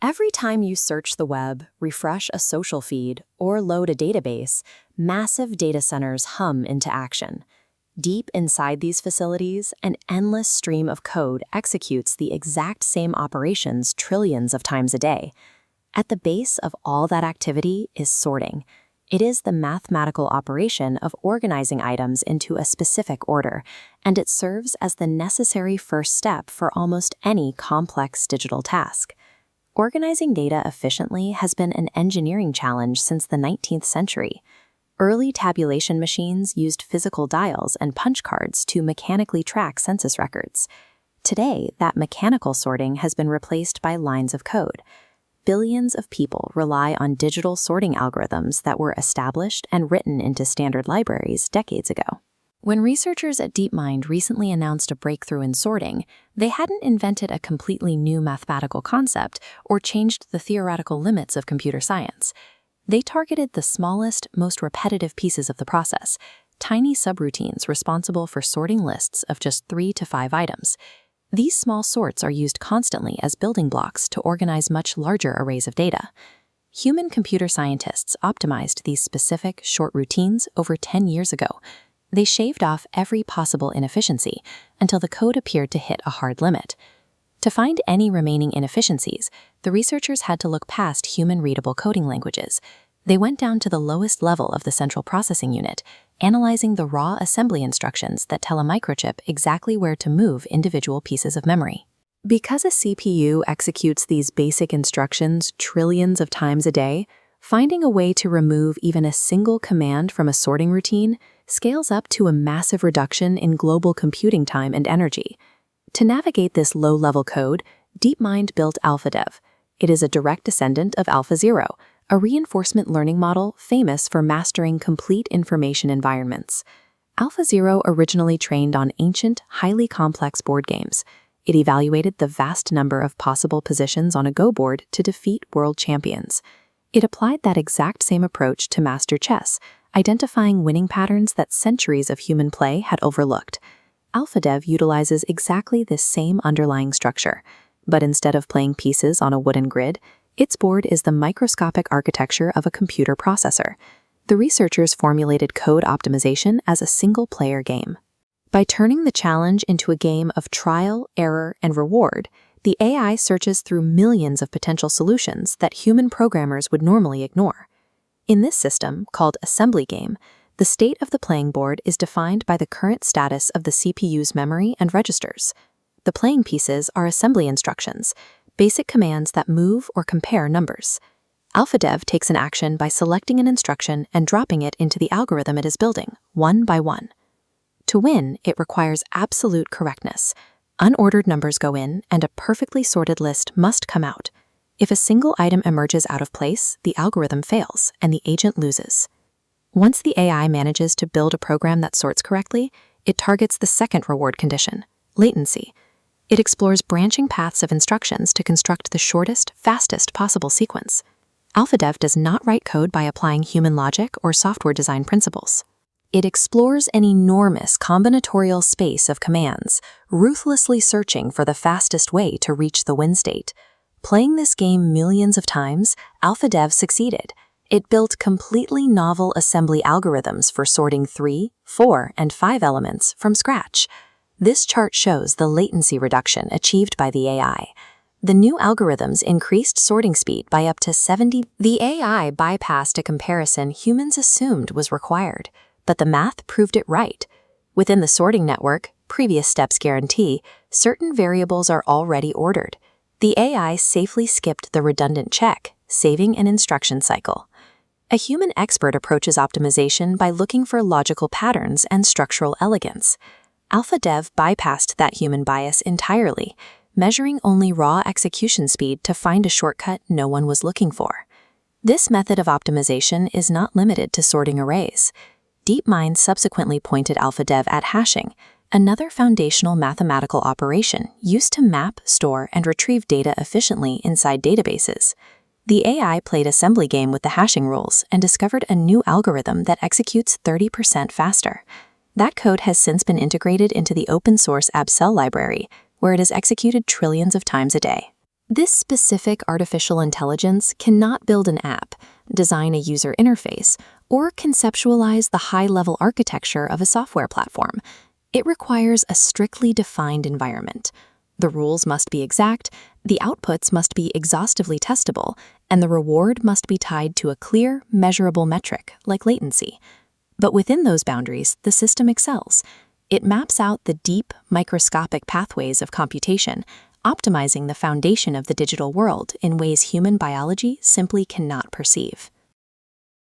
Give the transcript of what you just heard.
Every time you search the web, refresh a social feed, or load a database, massive data centers hum into action. Deep inside these facilities, an endless stream of code executes the exact same operations trillions of times a day. At the base of all that activity is sorting. It is the mathematical operation of organizing items into a specific order, and it serves as the necessary first step for almost any complex digital task. Organizing data efficiently has been an engineering challenge since the 19th century. Early tabulation machines used physical dials and punch cards to mechanically track census records. Today, that mechanical sorting has been replaced by lines of code. Billions of people rely on digital sorting algorithms that were established and written into standard libraries decades ago. When researchers at DeepMind recently announced a breakthrough in sorting, they hadn't invented a completely new mathematical concept or changed the theoretical limits of computer science. They targeted the smallest, most repetitive pieces of the process, tiny subroutines responsible for sorting lists of just 3 to 5 items. These small sorts are used constantly as building blocks to organize much larger arrays of data. Human computer scientists optimized these specific, short routines over 10 years ago. They shaved off every possible inefficiency until the code appeared to hit a hard limit. To find any remaining inefficiencies, the researchers had to look past human-readable coding languages. They went down to the lowest level of the central processing unit, analyzing the raw assembly instructions that tell a microchip exactly where to move individual pieces of memory. Because a CPU executes these basic instructions trillions of times a day, finding a way to remove even a single command from a sorting routine scales up to a massive reduction in global computing time and energy. To navigate this low-level code, DeepMind built AlphaDev. It is a direct descendant of AlphaZero, a reinforcement learning model famous for mastering complete information environments. AlphaZero originally trained on ancient, highly complex board games. It evaluated the vast number of possible positions on a Go board to defeat world champions. It applied that exact same approach to master chess, identifying winning patterns that centuries of human play had overlooked. AlphaDev utilizes exactly this same underlying structure, but instead of playing pieces on a wooden grid, its board is the microscopic architecture of a computer processor. The researchers formulated code optimization as a single-player game. By turning the challenge into a game of trial, error, and reward, the AI searches through millions of potential solutions that human programmers would normally ignore. In this system, called assembly game, the state of the playing board is defined by the current status of the CPU's memory and registers. The playing pieces are assembly instructions, basic commands that move or compare numbers. AlphaDev takes an action by selecting an instruction and dropping it into the algorithm it is building, one by one. To win, it requires absolute correctness. Unordered numbers go in, and a perfectly sorted list must come out. If a single item emerges out of place, the algorithm fails, and the agent loses. Once the AI manages to build a program that sorts correctly, it targets the second reward condition, latency. It explores branching paths of instructions to construct the shortest, fastest possible sequence. AlphaDev does not write code by applying human logic or software design principles. It explores an enormous combinatorial space of commands, ruthlessly searching for the fastest way to reach the win state. Playing this game millions of times, AlphaDev succeeded. It built completely novel assembly algorithms for sorting 3, 4, and 5 elements from scratch. This chart shows the latency reduction achieved by the AI. The new algorithms increased sorting speed by up to 70%. The AI bypassed a comparison humans assumed was required, but the math proved it right. Within the sorting network, previous steps guarantee, certain variables are already ordered. The AI safely skipped the redundant check, saving an instruction cycle. A human expert approaches optimization by looking for logical patterns and structural elegance. AlphaDev bypassed that human bias entirely, measuring only raw execution speed to find a shortcut no one was looking for. This method of optimization is not limited to sorting arrays. DeepMind subsequently pointed AlphaDev at hashing, another foundational mathematical operation used to map, store, and retrieve data efficiently inside databases. The AI played assembly game with the hashing rules and discovered a new algorithm that executes 30% faster. That code has since been integrated into the open-source Abseil library, where it is executed trillions of times a day. This specific artificial intelligence cannot build an app, design a user interface, or conceptualize the high-level architecture of a software platform. It requires a strictly defined environment. The rules must be exact, the outputs must be exhaustively testable, and the reward must be tied to a clear, measurable metric, like latency. But within those boundaries, the system excels. It maps out the deep, microscopic pathways of computation, optimizing the foundation of the digital world in ways human biology simply cannot perceive.